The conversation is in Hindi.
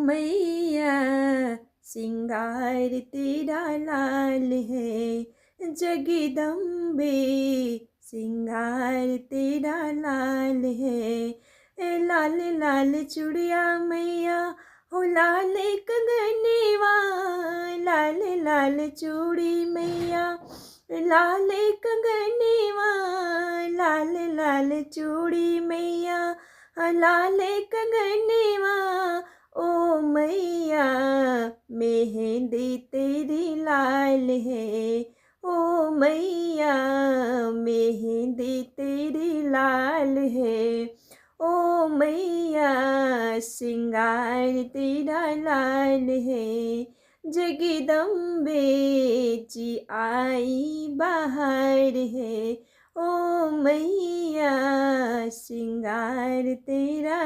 मैया सिंगार तेरा लाल है, जगदम्बे सिंगार तेरा लाल है। लाल लाल चूड़िया मैया हो लाल कंगनवा, लाल लाल चूड़ी मैया लाल कंगनवा, लाल लाल चूड़ी मैया लाल कंगनवा। ओ मैया मेहंदी तेरी लाल है, ओ मैया मेहंदी तेरी लाल है। ओ मैया सिंगार तेरा लाल है, जगदम्बे जी आई बाहर है। ओ मैया सिंगार तेरा